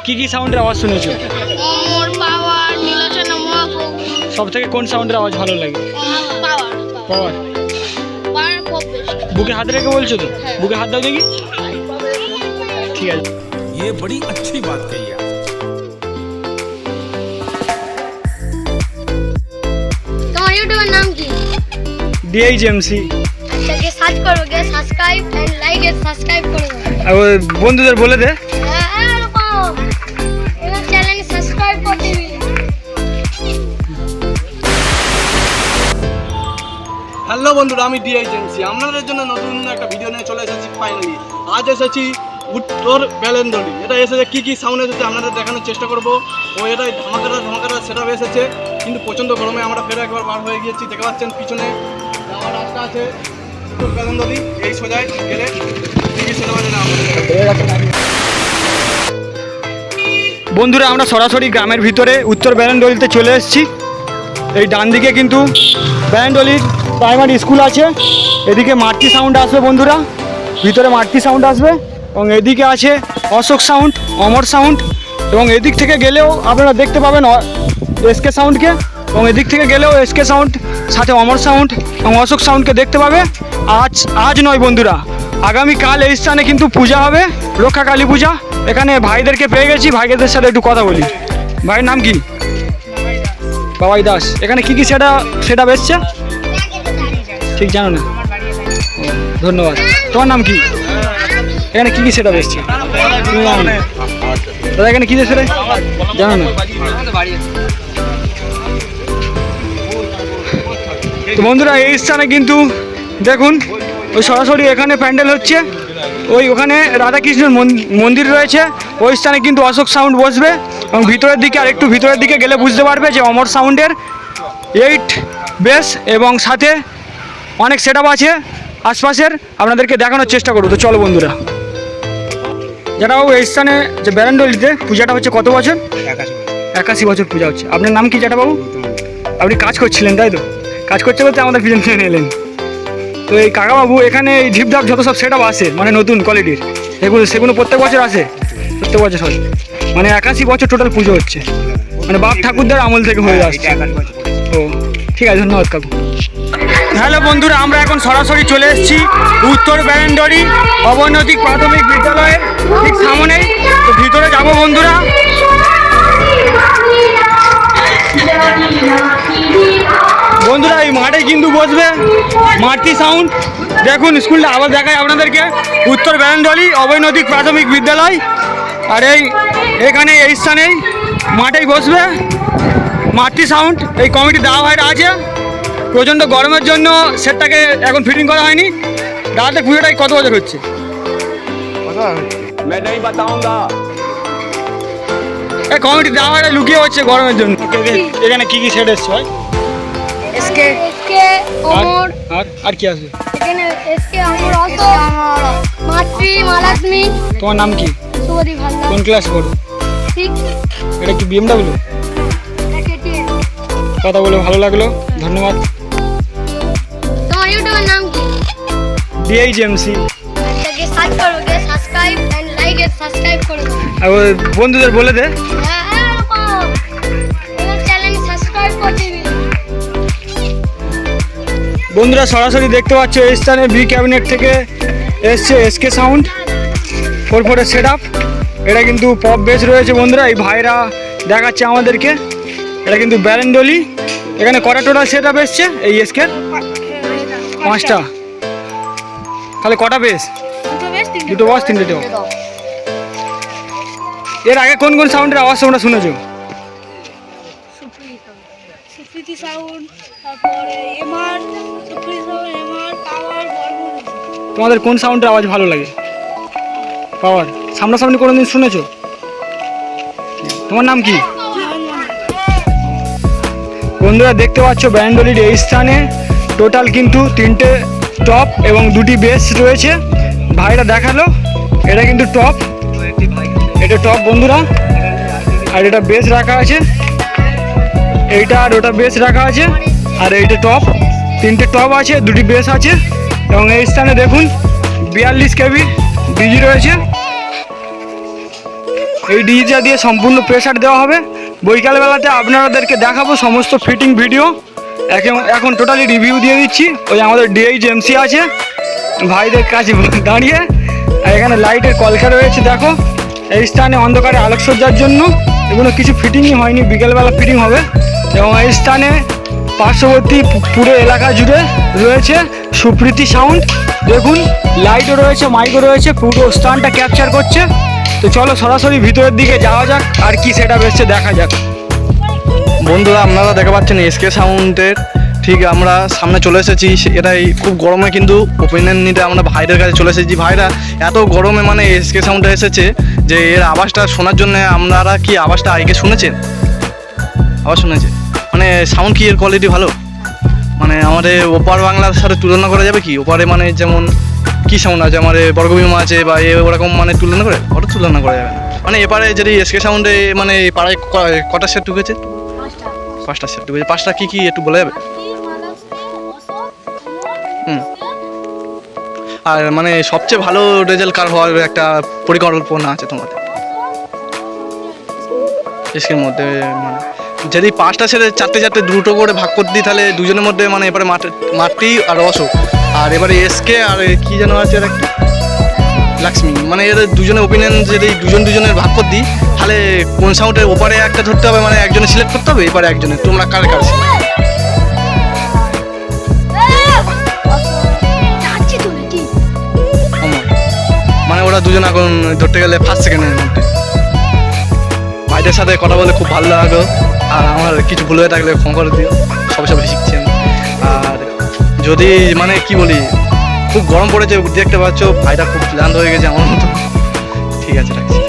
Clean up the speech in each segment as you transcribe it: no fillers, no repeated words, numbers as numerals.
কি সাউন্ডের আওয়াজ শুনেছো? অমর, পাওয়ার, নীলোচনা, মহাপ্রভু। সব থেকে কোন সাউন্ডের আওয়াজ ভালো লাগে? পাওয়ার। পাওয়ার। পাওয়ার খুব বেশি। বুকে হাত রেখে বলছো তো? হ্যাঁ। বুকে হাত দাও দেখি। ঠিক আছে। ये बड़ी अच्छी बात कही आप। তোমার ইউটিউবের নাম কি? ডিআইজেএমসি। আচ্ছা, গিয়ে সার্চ করো, গিয়ে subscribe and like and subscribe করে দাও। আর ওই বন্ধুদের বলে দে। হ্যাঁ, এরকম। এবার চ্যানেল সাবস্ক্রাইব করে দিবি। হ্যালো বন্ধুরা, আমি ডিআইজেএমসি আপনাদের জন্য নতুন একটা ভিডিও নিয়ে চলে এসেছি। ফাইনালি আজ এসেছি উত্তর বেলেন্দলি। এটা এসেছে কী সাউন্ড এসেছে আপনাদের দেখানোর চেষ্টা করব। ও এটা ধামাকাটা সেটা এসেছে, কিন্তু প্রচণ্ড গরমে আমরা ফের একবার বার হয়ে গিয়েছি। দেখতে পাচ্ছেন পিছনে যাওয়ার রাস্তা আছে উত্তর বেলেন্দলি। এই সোজায় গেলে টিভি সিনেমা যেটা বন্ধুরা, আমরা সরাসরি গ্রামের ভিতরে উত্তর বেলেন্দলিতে চলে এসেছি। এই ডান দিকে কিন্তু বেলেন্দলির প্রাইমারি স্কুল আছে। এদিকে মাতৃ সাউন্ড আসবে বন্ধুরা, ভিতরে মাতৃ সাউন্ড আসবে। এবং এদিকে আছে অশোক সাউন্ড, অমর সাউন্ড। এবং এদিক থেকে গেলেও আপনারা দেখতে পাবেন এসকে সাউন্ডকে, এবং এদিক থেকে গেলেও এসকে সাউন্ড সাথে অমর সাউন্ড এবং অশোক সাউন্ডকে দেখতে পাবে। আজ নয় বন্ধুরা, আগামীকাল এই স্থানে কিন্তু পূজা হবে, রক্ষা কালী পূজা। এখানে ভাইদেরকে পেয়ে গেছি, ভাইদের সাথে একটু কথা বলি। ভাইয়ের নাম কি? বাবাই দাস। এখানে কি সেটা বেচছে? ঠিক জানো না? ধন্যবাদ। তোমার নাম কি? এখানে কি সেটা বেচছে? দাদা এখানে কি সেটা জানো না? তো বন্ধুরা, এই স্থানে কিন্তু দেখুন ওই সরাসরি এখানে প্যান্ডেল হচ্ছে। ওখানে রাধাকৃষ্ণের মন্দির রয়েছে। ওই স্থানে কিন্তু অশোক সাউন্ড বসবে। এবং ভিতরের দিকে আর একটু ভিতরের দিকে গেলে বুঝতে পারবে যে অমর সাউন্ডের 8 বেস এবং সাথে অনেক সেট আপ আছে আশপাশের, আপনাদেরকে দেখানোর চেষ্টা করব। তো চলো বন্ধুরা, জ্যাঠাবাবু এই স্থানে যে বেলেন্দলিতে পূজাটা হচ্ছে কত বছর? 81 বছর পূজা হচ্ছে। আপনার নাম কি জ্যাঠাবাবু? আপনি কাজ করছিলেন তাই তো? কাজ করতে করতে আমাদের পিছন থেকে এলেন। তো এই কাকাবাবু এখানে এই ঢিপঢাপ যত সব সেট আপ আসে মানে নতুন কোয়ালিটির, সেগুলো প্রত্যেক বছর আসে? প্রত্যেক বছর হয়। মানে 81 বছর টোটাল পুজো হচ্ছে, মানে বাপ ঠাকুরদার আমল থেকে হয়ে আসছে। ও ঠিক আছে, ধন্যবাদ কাকু। হ্যালো বন্ধুরা, আমরা এখন সরাসরি চলে এসেছি উত্তর বেলেন্দলি অবৈতনিক প্রাথমিক বিদ্যালয়ের ঠিক সামনেই। তো ভিতরে যাবো বন্ধুরা। বন্ধুরা, এই মাঠে কিন্তু বসবে মাতৃ সাউন্ড। দেখুন স্কুলটা আবার দেখায় আপনাদেরকে, উত্তর বেলেন্দলি অবৈতনিক প্রাথমিক বিদ্যালয়। আর এখানে এই স্থানেই মাঠেই বসবে মাতৃ সাউন্ড। এই কমিটি দেওয়া ভাইরা আছে। প্রচণ্ড গরমের জন্য সেটটাকে এখন ফিটিং করা হয়নি। দাদাদের পুজোটাই কত বছর হচ্ছে? এই কমিটি দেওয়া ভাইরা লুকিয়ে হচ্ছে গরমের জন্য। এখানে কি সেট এসছে ভাই? এসকে অমর। আর কি আছে? এখানে এসকে অমর, অশোক, মাতৃ, মহালক্ষ্মী। তোমার নাম কি? শুভদীপ হালদার। কোন ক্লাস পড়ো? 6। এটা কি BMW? কথা বলে ভালো লাগলো, ধন্যবাদ। তোমার ইউটিউবের নাম কি? ডিআইজেএমসি। আচ্ছা, গিয়ে সার্চ করো, গিয়ে subscribe and like and subscribe করে দাও। আর ওই বন্ধুদের বলে দে। হ্যাঁ, এরকম। এবার চ্যানেল সাবস্ক্রাইব করে দিবি। বন্ধুরা সরাসরি দেখতে পাচ্ছ এই স্থানে বি ক্যাবিনেট থেকে এসছে এসকে সাউন্ড 4/4 সেট আপ। এটা কিন্তু পপ বেস রয়েছে বন্ধুরা। এই ভাইরা দেখাচ্ছে আমাদেরকে। এটা কিন্তু বেলেন্দলি। এখানে কটা টোটাল সেট আপ এসছে এই এসকের? 5টা। তাহলে কটা বেস? দুটো বাস, 3টে টপ। এর আগে কোন কোন সাউন্ডের আওয়াজ তোমরা শুনেছো? সুপ্রীতি সাউন্ড, তারপরে এমআর, সুপ্রীতি সাউন্ড, এমআর, পাওয়ার, বর্মন। তোমাদের কোন সাউন্ডের আওয়াজ ভালো লাগে? পাওয়ার। সামনাসামনি কোনোদিন শুনেছো? তোমার নাম কি? বন্ধুরা দেখতে পাচ্ছ বেলেন্দলির এই স্থানে টোটাল কিন্তু 3টে টপ এবং 2টি বেস রয়েছে। ভাইরা দেখালো এটা কিন্তু টপ, এটা টপ বন্ধুরা। আর এটা বেস রাখা আছে, এইটা আর ওটা বেস রাখা আছে। আর এইটা টপ, 3টে টপ আছে, 2টি বেস আছে। এবং এই স্থানে দেখুন 42 কেবি ডিজি রয়েছে। এই ডিজিটা দিয়ে সম্পূর্ণ প্রেসার দেওয়া হবে। বৈকালবেলাতে আপনাদেরকে দেখাবো সমস্ত ফিটিং ভিডিও। এখন টোটালি রিভিউ দিয়ে দিচ্ছি। ওই আমাদের DHMC আছে ভাইদের কাছে দাঁড়িয়ে, আর এখানে লাইটের কলকা রয়েছে দেখো। এই স্থানে অন্ধকারে আলোকসজ্জার জন্য এগুলো কিছু ফিটিংই হয়নি, বিকেলবেলা ফিটিং হবে। এবং এই স্থানে পার্শ্ববর্তী পুরো এলাকা জুড়ে রয়েছে সুপ্রীতি সাউন্ড। দেখুন লাইটও রয়েছে, মাইকও রয়েছে, পুরো স্থানটা ক্যাপচার করছে। তো চলো সরাসরি ভিতরের দিকে যাওয়া যাক, আর কি সেটা এসছে দেখা যাক। বন্ধুরা আপনারা দেখতে পাচ্ছেন SK সাউন্ডের ঠিক আমরা সামনে চলে এসেছি। এটাই খুব গরমে কিন্তু ওপিনিয়ন নিতে আমরা ভাইদের কাছে চলে এসেছি। ভাইরা এত গরমে মানে SK সাউন্ডে এসেছে যে এর আওয়াজটা শোনার জন্য। আপনারা কি আওয়াজটা আগে শুনেছেন? আওয়াজ শুনেছে মানে সাউন্ড কি এর কোয়ালিটি ভালো? মানে আমাদের ওপার বাংলার সাথে তুলনা করা যাবে কি? ওপারে মানে যেমন কি সাউন্ড আছে, আমাদের বর্গভীমা আছে বা ওরকম মানে তুলনা করে ওটা তুলনা করা যাবে না। মানে এপারে যদি SK সাউন্ডে মানে পাড়ায় কটা সেট ঢুকেছে? 5টা সেট ঢুকেছে। 5টা কি কি একটু বলা যাবে? আর মানে সবচেয়ে ভালো রেজাল্ট কার হওয়ার একটা পরিকল্পনা আছে তোমাদের এসকের মধ্যে? মানে যদি 5টা সেটে 4টে দুটো করে ভাগ করে দিই তাহলে দুজনের মধ্যে মানে এবারে মাটি আর অশোক, আর এবারে SK আর কি যেন আছে আর একটা লক্ষ্মী, মানে এদের দুজনের ওপিনিয়ন যদি দুজনের ভাগ করে দিই তাহলে কোন সাউন্ডের ওপারে একটা ধরতে হবে, মানে একজনে সিলেক্ট করতে হবে, এবারে একজনের। তোমরা কার মানে ওরা দুজন এখন ধরতে গেলে 1st সেকেন্ডের মধ্যে। ভাইদের সাথে কথা বলে খুব ভালো লাগলো, আর আমার কিছু ভুল হয়ে থাকলে ক্ষমা করে দিও, সবে শিখছেন। আর যদি মানে কি বলি, খুব গরম পড়েছে দেখতে পাচ্ছ, ভাইটা খুব ক্লান্ত হয়ে গেছে আমার মতো। ঠিক আছে, রাখছি।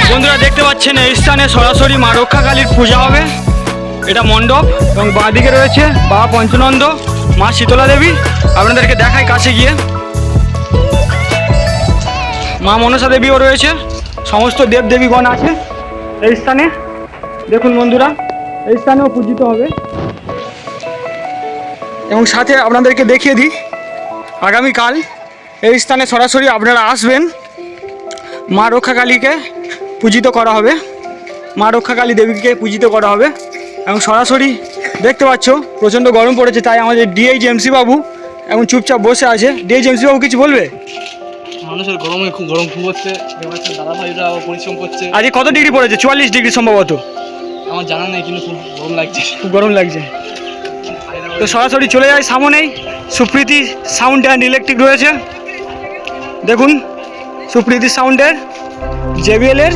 বন্ধুরা দেখতে পাচ্ছেন এই স্থানে সরাসরি মা রক্ষাকালীর পূজা হবে। এটা মণ্ডপ, এবং বাঁদিকে রয়েছে বাবা পঞ্চনন্দ, মা শীতলা দেবী। আপনাদেরকে দেখাই কাছে গিয়ে। মা মনসা দেবীও রয়েছে, সমস্ত দেবদেবীগণ আছে এই স্থানে। দেখুন বন্ধুরা, এই স্থানেও পূজিত হবে। এবং সাথে আপনাদেরকে দেখিয়ে দিই, আগামীকাল এই স্থানে সরাসরি আপনারা আসবেন, মা রক্ষাকালীকে পূজিত করা হবে, মা রক্ষাকালী দেবীকে পূজিত করা হবে। এবং সরাসরি দেখতে পাচ্ছ প্রচণ্ড গরম পড়েছে, তাই আমাদের DHMC বাবু এখন চুপচাপ বসে আছে। DHMC বাবু কিছু বলবে? মানুষের গরমে খুব গরম খুব হচ্ছে, দাদা ভাইরাও পরিশ্রম করছে। আজকে কত ডিগ্রি পড়েছে? 44 ডিগ্রি সম্ভবত। আমার জানা নেই, কিন্তু খুব গরম লাগছে। খুব গরম লাগছে। তো সরাসরি চলে যায় সামনেই সুপ্রীতি সাউন্ড অ্যান্ড ইলেকট্রিক রয়েছে। দেখুন সুপ্রীতি সাউন্ডের JBL এর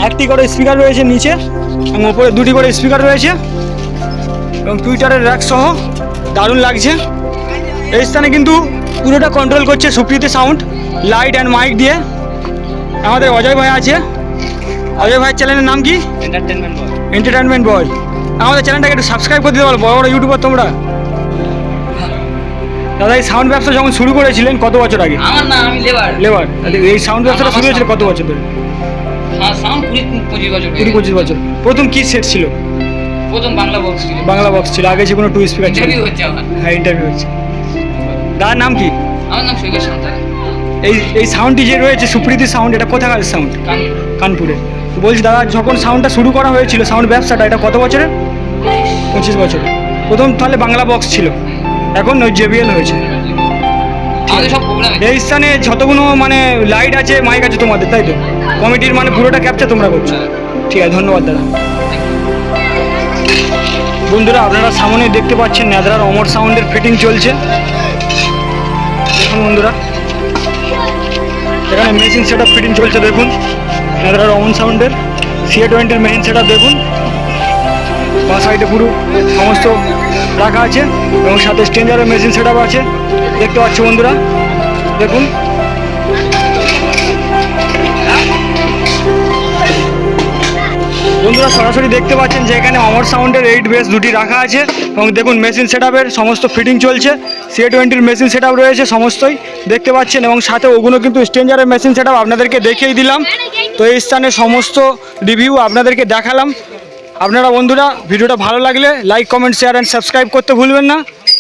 1টি করে স্পিকার রয়েছে নিচে, এবং ওপরে 2টি করে স্পিকার রয়েছে, এবং টুইটারের র্যাক সহ দারুণ লাগছে। এই স্থানে কিন্তু পুরোটা কন্ট্রোল করছে Supriti sound, light and mike দিয়ে। আমাদের অজয় ভাই আছে। অজয় ভাইয়ের চ্যানেলের নাম কি? এন্টারটেনমেন্ট বয়। আমাদের চ্যানেলটাকে একটু সাবস্ক্রাইব করে দিতে পারো, বড় বড় ইউটিউবার তোমরা। দাদা এই সাউন্ড ব্যবসা যখন শুরু করেছিলেন কত বছর আগে? আমার না, আমি লেবার। এই সাউন্ড ব্যবসাটা শুরু হয়েছিল কত বছর ধরে? সাউন্ড 20-25 বছর। 20-25 বছর। প্রথম কি সেট ছিল? প্রথম বাংলা বক্স ছিল। বাংলা বক্স ছিল, আগে যে কোনো 2 স্পিকার ছিল। ইন্টারভিউ হচ্ছে আমার। হ্যাঁ, ইন্টারভিউ হচ্ছে। দাদার নাম কি? আমার নাম সৈকত সান্তাল। এই সাউন্ডটি যে রয়েছে সুপ্রীতি সাউন্ড, এটা কোথাকার সাউন্ড? কানপুরে। তো বলছি দাদা, যখন সাউন্ডটা শুরু করা হয়েছিল সাউন্ড ব্যবসাটা, এটা কত বছরে? 25 বছর। প্রথম তাহলে বাংলা বক্স ছিল, এখন ওই JBL হয়েছে। আমাদের সব প্রোগ্রামে এই স্থানে যতগুলো মানে লাইট আছে, মাইক আছে তোমাদের, তাই তো? কমিটির মানে পুরোটা ক্যাপচার তোমরা করছো। ঠিক আছে, ধন্যবাদ দাদা। বন্ধুরা আপনারা সামনে দেখতে পাচ্ছেন নেদরার অমর সাউন্ডের ফিটিং চলছে। দেখুন বন্ধুরা, এখানে মেশিন সেট আপ ফিটিং চলছে। দেখুন নেদরার অমর সাউন্ডের CA20 মেশিন সেট আপ দেখুন, বা সাইডে পুরো সমস্ত রাখা আছে, এবং সাথে স্ট্রেঞ্জারের মেশিন সেট আপ আছে। দেখতে পাচ্ছ বন্ধুরা, দেখুন। বন্ধুরা সরাসরি দেখতে পাচ্ছেন যে এখানে অমর সাউন্ডের 8 বেস 2টি রাখা আছে, এবং দেখুন মেশিন সেট আপের সমস্ত ফিটিং চলছে। CA20 মেশিন সেট আপ রয়েছে সমস্তই দেখতে পাচ্ছেন, এবং সাথে ওগুলো কিন্তু স্ট্রেঞ্জারের মেশিন সেট আপ আপনাদেরকে দেখিয়ে দিলাম। তো এই স্থানে সমস্ত রিভিউ আপনাদেরকে দেখালাম। আপনারা বন্ধুরা ভিডিওটা ভালো লাগলে like, comment, share and subscribe করতে ভুলবেন না।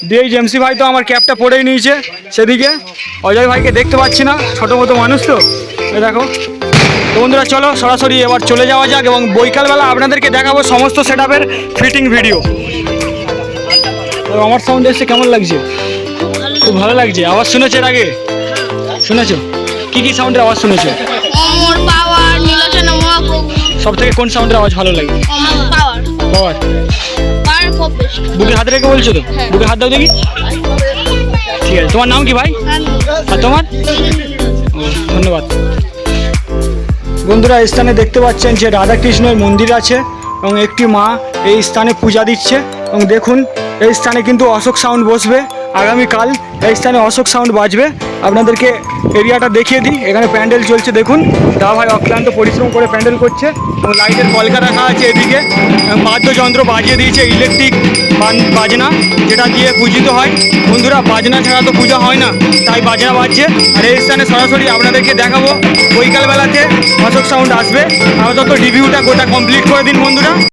DHMC ভাই তো আমার ক্যাপটা পরেই নিয়েছে, সেদিকে অজয় ভাইকে দেখতে পাচ্ছি না, ছোটো মতো মানুষ তো। দেখো তো বন্ধুরা চলো সরাসরি এবার চলে যাওয়া যাক এবং বৈকালবেলা আপনাদেরকে দেখাবো সমস্ত সেট আপের ফিটিং ভিডিও। আমার সাউন্ড এসে কেমন লাগছে? খুব ভালো লাগছে। আওয়াজ শুনেছো এর আগে? শুনেছো? কি সাউন্ডের আওয়াজ শুনেছো? অমর পাওয়ার নীলোচনা মহাপ্রভু। সব থেকে কোন সাউন্ডের আওয়াজ ভালো লাগে? অমর পাওয়ার পাওয়ার। পাওয়ার খুব বেশি। বুকে হাত রেখে বলছো তো? বুকে হাত দাও দেখি। ঠিক আছে, তোমার নাম কি ভাই? আর তোমার? ও, ধন্যবাদ। বন্ধুরা এই স্থানে দেখতে পাচ্ছেন যে রাধাকৃষ্ণের মন্দির আছে এবং একটি মা এই স্থানে পূজা দিচ্ছে এবং দেখুন এই স্থানে কিন্তু অশোক সাউন্ড বসবে আগামীকাল। এই স্থানে অশোক সাউন্ড বাজবে। আপনাদেরকে এরিয়াটা দেখিয়ে দিই। এখানে প্যান্ডেল চলছে দেখুন। দা ভাই অক্লান্ত পরিশ্রম করে প্যান্ডেল করছে এবং লাইটের কলকা রাখা আছে এদিকে। বাদ্যযন্ত্র বাজিয়ে দিয়েছে ইলেকট্রিক বাজনা, যেটা দিয়ে পূজিত হয়। বন্ধুরা বাজনা ছাড়া তো পূজা হয় না, তাই বাজনা বাজছে। আর এই স্থানে সরাসরি আপনাদেরকে দেখাবো বৈকালবেলাতে অশোক সাউন্ড আসবে। আপাতত রিভিউটা গোটা কমপ্লিট করে দিন বন্ধুরা।